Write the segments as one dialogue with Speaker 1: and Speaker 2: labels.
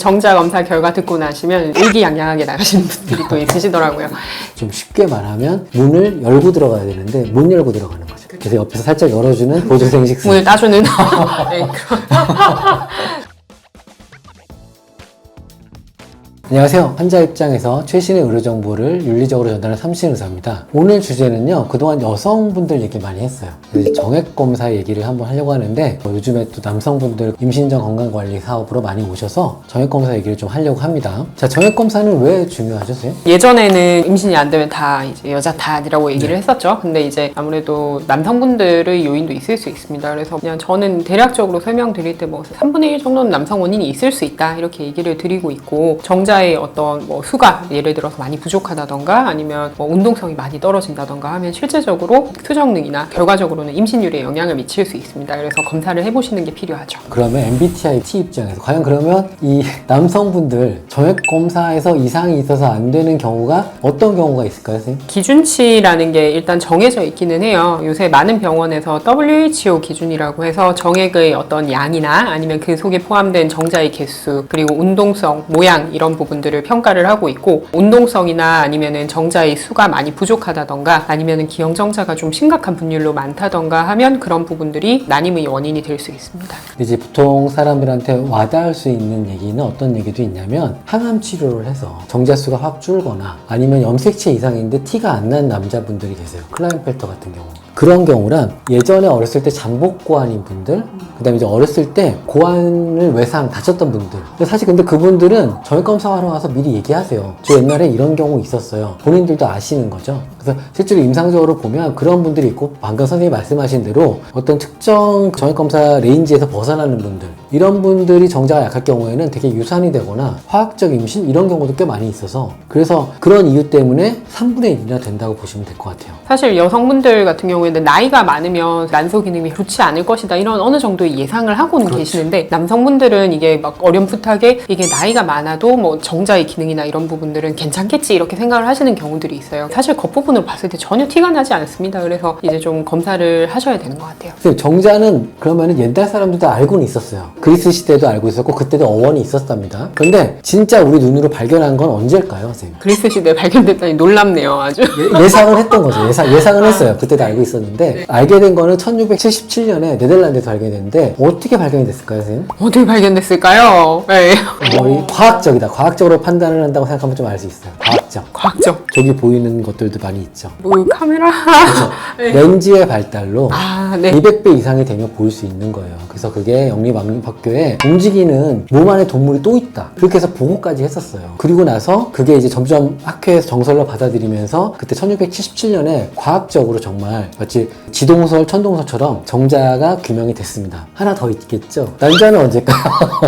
Speaker 1: 정자 검사 결과 듣고 나시면 의기양양하게 나가시는 분들이 또 있으시더라고요.
Speaker 2: 좀 쉽게 말하면 문을 열고 들어가야 되는데 못 열고 들어가는 거죠. 그래서 옆에서 살짝 열어주는 보조생식
Speaker 1: 문을 따주는. 네, 그런.
Speaker 2: 안녕하세요. 환자 입장에서 최신의 의료 정보를 윤리적으로 전달하는 삼신 의사입니다. 오늘 주제는요, 그동안 여성분들 얘기 많이 했어요. 그래서 정액 검사 얘기를 한번 하려고 하는데, 요즘에 또 남성분들 임신 전 건강관리 사업으로 많이 오셔서 정액 검사 얘기를 좀 하려고 합니다. 자, 정액 검사는 왜 중요하죠, 선생님?
Speaker 1: 예전에는 임신이 안 되면 다 이제 여자 탓이라고 얘기를 했었죠. 근데 이제 아무래도 남성분들의 요인도 있을 수 있습니다. 그래서 그냥 저는 대략적으로 설명드릴 때 뭐 3분의 1 정도는 남성 원인이 있을 수 있다 이렇게 얘기를 드리고 있고, 정자의 어떤 뭐 수가 예를 들어서 많이 부족하다던가 아니면 뭐 운동성이 많이 떨어진다던가 하면 실제적으로 수정능이나 결과적으로는 임신율에 영향을 미칠 수 있습니다. 그래서 검사를 해보시는 게 필요하죠.
Speaker 2: 그러면 MBTI T 입장에서 과연 그러면 이 남성분들 정액 검사에서 이상이 있어서 안 되는 경우가 어떤 경우가 있을까요, 선생님?
Speaker 1: 기준치라는 게 일단 정해져 있기는 해요. 요새 많은 병원에서 WHO 기준이라고 해서 정액의 어떤 양이나 아니면 그 속에 포함된 정자의 개수, 그리고 운동성, 모양 이런 부분들을 평가를 하고 있고, 운동성이나 아니면은 정자의 수가 많이 부족하다던가 아니면은 기형정자가 좀 심각한 분율로 많다던가 하면 그런 부분들이 난임의 원인이 될 수 있습니다.
Speaker 2: 이제 보통 사람들한테 와닿을 수 있는 얘기는 어떤 얘기도 있냐면, 항암 치료를 해서 정자수가 확 줄거나 아니면 염색체 이상인데 티가 안 난 남자분들이 계세요. 클라인펠터 같은 경우. 그런 경우란 예전에 어렸을 때 잠복 고환인 분들, 그 다음에 이제 어렸을 때 고환을 외상 다쳤던 분들. 근데 사실 근데 그분들은 정액 검사하러 와서 미리 얘기하세요. 저 옛날에 이런 경우 있었어요. 본인들도 아시는 거죠. 그래서 실제로 임상적으로 보면 그런 분들이 있고, 방금 선생님이 말씀하신 대로 어떤 특정 정액 검사 레인지에서 벗어나는 분들, 이런 분들이 정자가 약할 경우에는 되게 유산이 되거나 화학적 임신 이런 경우도 꽤 많이 있어서, 그래서 그런 이유 때문에 3분의 1이나 된다고 보시면 될 것 같아요.
Speaker 1: 사실 여성분들 같은 경우에는 나이가 많으면 난소 기능이 좋지 않을 것이다 이런 어느 정도의 예상을 하고는
Speaker 2: 그렇죠.
Speaker 1: 계시는데, 남성분들은 이게 막 어렴풋하게 이게 나이가 많아도 뭐 정자의 기능이나 이런 부분들은 괜찮겠지 이렇게 생각을 하시는 경우들이 있어요. 사실 겉부분으로 봤을 때 전혀 티가 나지 않습니다. 그래서 이제 좀 검사를 하셔야 되는 것 같아요.
Speaker 2: 선생님, 정자는 그러면은 옛날 사람들도 알고는 있었어요. 그리스 시대도 알고 있었고 그때도 어원이 있었답니다. 그런데 진짜 우리 눈으로 발견한 건 언제일까요, 선생님?
Speaker 1: 그리스 시대에 발견됐다니 놀랍네요, 아주.
Speaker 2: 예상을 했던 거죠. 예상은 했어요. 그때도 알고 있었는데,
Speaker 1: 네.
Speaker 2: 알게 된 거는 1677년에 네덜란드에서 발견이 됐는데, 어떻게 발견이 됐을까요, 선생님?
Speaker 1: 어떻게 발견됐을까요? 네.
Speaker 2: 거의 과학적이다. 과학적으로 판단을 한다고 생각하면 좀 알 수 있어요. 과학적.
Speaker 1: 과학적.
Speaker 2: 저기 보이는 것들도 많이 있죠.
Speaker 1: 뭐 카메라. 네.
Speaker 2: 렌즈의 발달로
Speaker 1: 아, 네.
Speaker 2: 200배 이상이 되면 보일 수 있는 거예요. 그래서 그게 영리망립학교에 움직이는 몸 안에 동물이 또 있다, 그렇게 해서 보고까지 했었어요. 그리고 나서 그게 이제 점점 학회에서 정설로 받아들이면서 그때 1677년에 과학적으로 정말 마치 지동설, 천동설처럼 정자가 규명이 됐습니다. 하나 더 있겠죠? 난자는 언제일까요?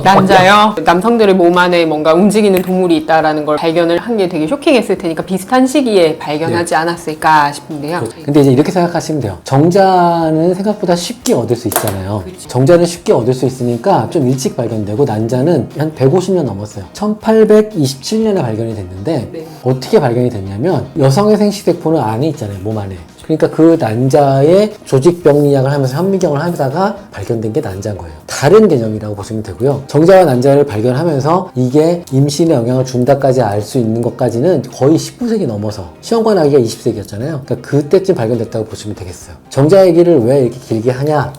Speaker 1: 난자요? 남성들의 몸 안에 뭔가 움직이는 동물이 있다라는 걸 발견을 한 게 되게 쇼킹했을 테니까 비슷한 시기에 발견하지 않았을까 싶은데요.
Speaker 2: 근데 이제 이렇게 생각하시면 돼요. 정자는 생각보다 쉽게 얻을 수 있잖아요.
Speaker 1: 그렇죠.
Speaker 2: 정자는 쉽게 얻을 수 있으니까 좀 일찍 발견되고, 난자는 한 150년 넘었어요. 1827년에 발견이 됐는데,
Speaker 1: 네.
Speaker 2: 어떻게 발견이 됐냐면, 여성의 생식세포는 안에 있잖아요, 몸 안에. 그러니까 그 난자의 조직병리학을 하면서 현미경을 하다가 발견된 게 난자인 거예요. 다른 개념이라고 보시면 되고요. 정자와 난자를 발견하면서 이게 임신에 영향을 준다까지 알 수 있는 것까지는 거의 19세기 넘어서, 시험관 아기가 20세기였잖아요. 그러니까 그때쯤 발견됐다고 보시면 되겠어요. 정자 얘기를 왜 이렇게 길게 하냐?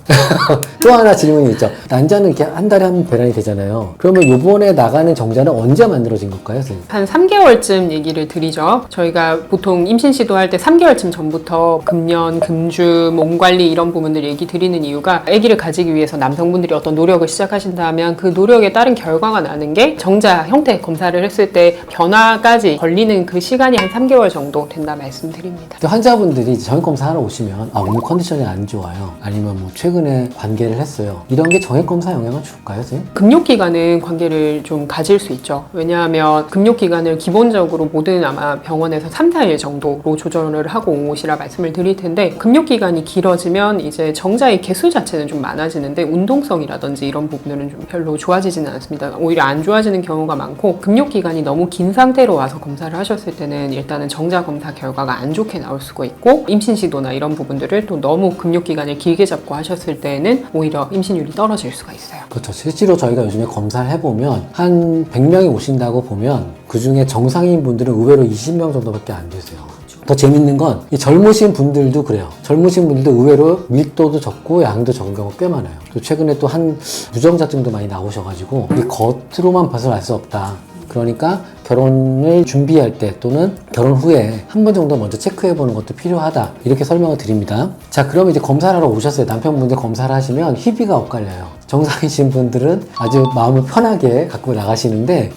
Speaker 2: 또 하나 질문이 있죠. 난자는 이렇게 한 달에 한 번 배란이 되잖아요. 그러면 이번에 나가는 정자는 언제 만들어진 걸까요, 선생님?
Speaker 1: 한 3개월쯤 얘기를 드리죠. 저희가 보통 임신 시도할 때 3개월쯤 전부터 금년, 금주, 몸 관리 이런 부분들 얘기 드리는 이유가, 아기를 가지기 위해서 남성분들이 어떤 노력을 시작하신다면 그 노력에 따른 결과가 나는 게 정자 형태 검사를 했을 때 변화까지 걸리는 그 시간이 한 3개월 정도 된다 말씀드립니다.
Speaker 2: 환자분들이 정액 검사하러 오시면, 오늘 컨디션이 안 좋아요, 아니면 뭐 최근에 관계를 했어요, 이런 게 정액 검사 영향을 줄까요, 선생님?
Speaker 1: 금욕기간은 관계를 좀 가질 수 있죠. 왜냐하면 금욕기간을 기본적으로 모든 아마 병원에서 3, 4일 정도로 조절을 하고 온 곳이라 말씀을 말씀을 드릴 텐데 금욕 기간이 길어지면 이제 정자의 개수 자체는 좀 많아지는데 운동성이라든지 이런 부분들은 좀 별로 좋아지지는 않습니다. 오히려 안 좋아지는 경우가 많고 금욕 기간이 너무 긴 상태로 와서 검사를 하셨을 때는 일단은 정자 검사 결과가 안 좋게 나올 수가 있고 임신 시도나 이런 부분들을 또 너무 금욕 기간을 길게 잡고 하셨을 때는 오히려 임신율이 떨어질 수가 있어요.
Speaker 2: 그렇죠. 실제로 저희가 요즘에 검사를 해보면 한 100명이 오신다고 보면 그 중에 정상인 분들은 의외로 20명 정도밖에 안 되세요. 더 재밌는 건 이 젊으신 분들도 그래요. 젊으신 분들도 의외로 밀도도 적고 양도 적은 경우가 꽤 많아요. 또 최근에 또 한 부정자증도 많이 나오셔가지고 이 겉으로만 봐서 알 수 없다. 그러니까 결혼을 준비할 때 또는 결혼 후에 한 번 정도 먼저 체크해보는 것도 필요하다. 이렇게 설명을 드립니다. 자, 그럼 이제 검사를 하러 오셨어요. 남편분들 검사를 하시면 희비가 엇갈려요. 정상이신 분들은 아주 마음을 편하게 갖고 나가시는데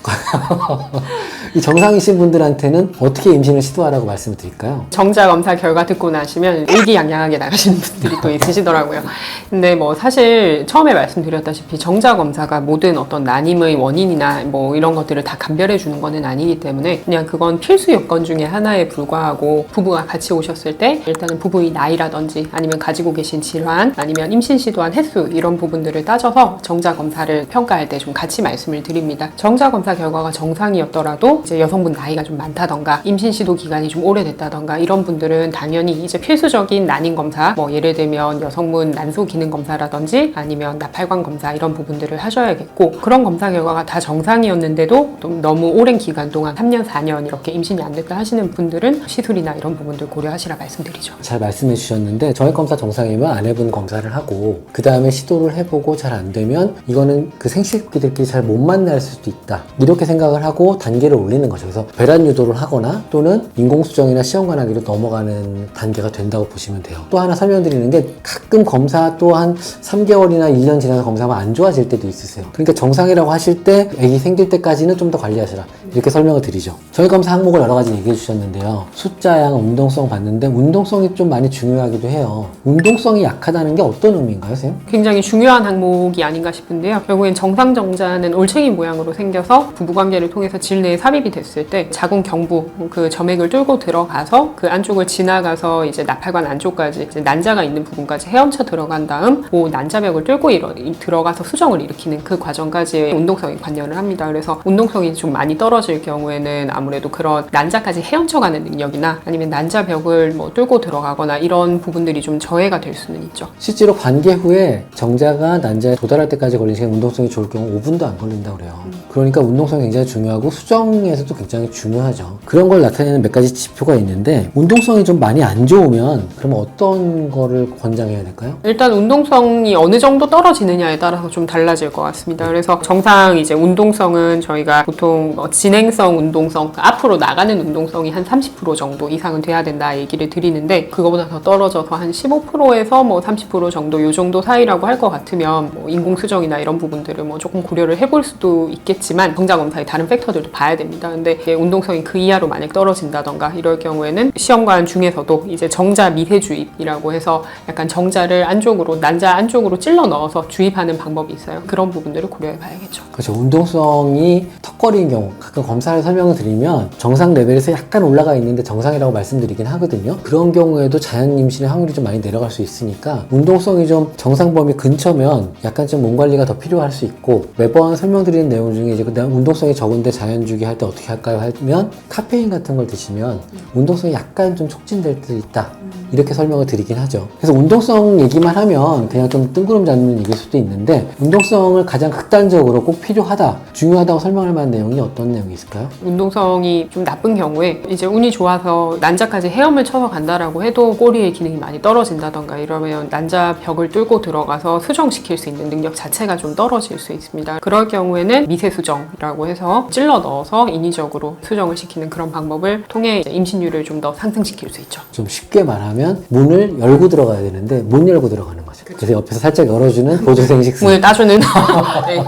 Speaker 2: 이 정상이신 분들한테는 어떻게 임신을 시도하라고 말씀을 드릴까요?
Speaker 1: 정자 검사 결과 듣고 나시면 의기양양하게 나가시는 분들이 또 있으시더라고요. 근데 뭐 사실 처음에 말씀드렸다시피 정자 검사가 모든 어떤 난임의 원인이나 뭐 이런 것들을 다 감별해 주는 거는 아니기 때문에 그냥 그건 필수 요건 중에 하나에 불과하고 부부가 같이 오셨을 때 일단은 부부의 나이라든지 아니면 가지고 계신 질환 아니면 임신 시도한 횟수 이런 부분들을 따져서 정자 검사를 평가할 때 좀 같이 말씀을 드립니다. 정자 검사 결과가 정상이었더라도 이제 여성분 나이가 좀 많다던가 임신 시도 기간이 좀 오래됐다던가 이런 분들은 당연히 이제 필수적인 난임 검사 뭐 예를 들면 여성분 난소 기능 검사라든지 아니면 나팔관 검사 이런 부분들을 하셔야겠고 그런 검사 결과가 다 정상이었는데도 좀 너무 오랜 기간 동안 3년 4년 이렇게 임신이 안 됐다 하시는 분들은 시술이나 이런 부분들 고려하시라 말씀드리죠.
Speaker 2: 잘 말씀해 주셨는데 정액검사 정상이면 아내분 검사를 하고 그 다음에 시도를 해보고 잘 안 되면 이거는 그 생식기들끼리 잘 못 만날 수도 있다 이렇게 생각을 하고 단계를 올리는 거죠. 그래서 배란 유도를 하거나 또는 인공수정이나 시험관하기로 넘어가는 단계가 된다고 보시면 돼요. 또 하나 설명드리는 게 가끔 검사 또 한 3개월이나 1년 지나서 검사하면 안 좋아질 때도 있으세요. 그러니까 정상이라고 하실 때 아기 생길 때까지는 좀 더 관리하시라 이렇게 설명을 드리죠. 저희 검사 항목을 여러 가지 얘기해 주셨는데요. 숫자양, 운동성 봤는데 운동성이 좀 많이 중요하기도 해요. 운동성이 약하다는 게 어떤 의미인가요, 선생님?
Speaker 1: 굉장히 중요한 항목이 아닌가 싶은데요. 결국엔 정상정자는 올챙이 모양으로 생겨서 부부관계를 통해서 질내에 삽입이 됐을 때 자궁 경부 그 점액을 뚫고 들어가서 그 안쪽을 지나가서 이제 나팔관 안쪽까지 이제 난자가 있는 부분까지 헤엄쳐 들어간 다음 그 난자벽을 뚫고 들어가서 수정을 일으키는 그 과정까지 운동성이 관여를 합니다. 그래서 운동성이 좀 많이 떨어질 경우에는 아무래도 그런 난자까지 헤엄쳐가는 능력이나 아니면 난자벽을 뭐 뚫고 들어가거나 이런 부분들이 좀 저해가 될 수는 있죠.
Speaker 2: 실제로 관계 후에 정자가 난자에 도달할 때까지 걸리는 시간 운동성이 좋을 경우 5분도 안 걸린다고 그래요. 그러니까 운동성이 굉장히 중요하고 수정에서도 굉장히 중요하죠. 그런 걸 나타내는 몇 가지 지표가 있는데 운동성이 좀 많이 안 좋으면 그러면 어떤 거를 권장해야 될까요?
Speaker 1: 일단 운동성이 어느 정도 떨어지느냐에 따라서 좀 달라질 것 같습니다. 그래서 정상 이제 운동성은 저희가 보통 진행성 운동성, 앞으로 나가는 운동성이 한 30% 정도 이상은 돼야 된다 얘기를 드리는데 그거보다 더 떨어져서 한 15%에서 뭐 30% 정도 요 정도 사이라고 할 것 같으면 뭐 인공수정이나 이런 부분들을 뭐 조금 고려를 해볼 수도 있겠지만 정자검사의 다른 팩터들도 봐야 됩니다. 근데 운동성이 그 이하로 만약 떨어진다던가 이럴 경우에는 시험관 중에서도 이제 정자 미세 주입이라고 해서 약간 정자를 안쪽으로 난자 안쪽으로 찔러 넣어서 주입하는 방법이 있어요. 그런 부분들을 고려해 봐야겠죠.
Speaker 2: 그렇죠. 운동성이 턱걸이인 경우 가끔 검사를 설명을 드리면 정상 레벨에서 약간 올라가 있는데 정상이라고 말씀드리긴 하거든요. 그런 경우에도 자연 임신의 확률이 좀 많이 내려갈 수 있으니까 운동성이 좀 정상 범위 근처면 약간 좀 몸 관리가 더 필요할 수 있고 매번 설명드리는 내용 중에 이제 운동성이 적은데 자연주기 할 때 어떻게 할까요? 하면 카페인 같은 걸 드시면 운동성이 약간 좀 촉진될 때 있다. 이렇게 설명을 드리긴 하죠. 그래서 운동성 얘기만 하면 그냥 좀 뜬구름 잡는 얘기일 수도 있는데 운동성을 가장 극단적으로 꼭 필요하다, 중요하다고 설명할 만한 내용이 어떤 내용이 있을까요?
Speaker 1: 운동성이 좀 나쁜 경우에 이제 운이 좋아서 난자까지 헤엄을 쳐서 간다라고 해도 꼬리의 기능이 많이 떨어진다던가 이러면 난자 벽을 뚫고 들어가서 수정시킬 수 있는 능력 자체가 좀 떨어질 수 있습니다. 그럴 경우에는 미세 수정이라고 해서 찔러 넣어서 인위적으로 수정을 시키는 그런 방법을 통해 이제 임신율을 좀 더 상승시킬 수 있죠.
Speaker 2: 좀 쉽게 말하면 문을 열고 들어가야 되는데 못 열고 들어가는 거예요. 거죠. 그래서 옆에서 살짝 열어주는 보조생식
Speaker 1: 문을 따주는 네,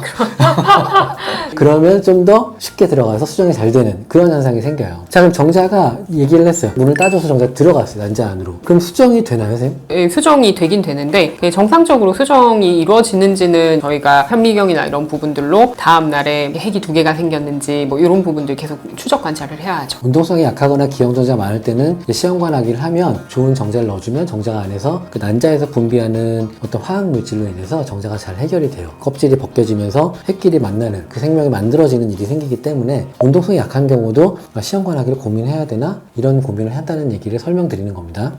Speaker 2: 그러면 좀 더 쉽게 들어가서 수정이 잘 되는 그런 현상이 생겨요. 자, 그럼 정자가 얘기를 했어요. 문을 따줘서 정자가 들어갔어요. 난자 안으로. 그럼 수정이 되나요, 선생님?
Speaker 1: 예, 수정이 되긴 되는데 정상적으로 수정이 이루어지는지는 저희가 현미경이나 이런 부분들로 다음 날에 핵이 2개가 생겼는지 뭐 이런 부분들 계속 추적 관찰을 해야 하죠.
Speaker 2: 운동성이 약하거나 기형정자가 많을 때는 시험관하기를 하면 좋은 정자를 넣어주면 정자가 안에서 그 난자에서 분비하는 어떤 화학 물질로 인해서 정자가 잘 해결이 돼요. 껍질이 벗겨지면서 핵끼리 만나는 그 생명이 만들어지는 일이 생기기 때문에 운동성이 약한 경우도 시험관하기를 고민해야 되나 이런 고민을 한다는 얘기를 설명드리는 겁니다.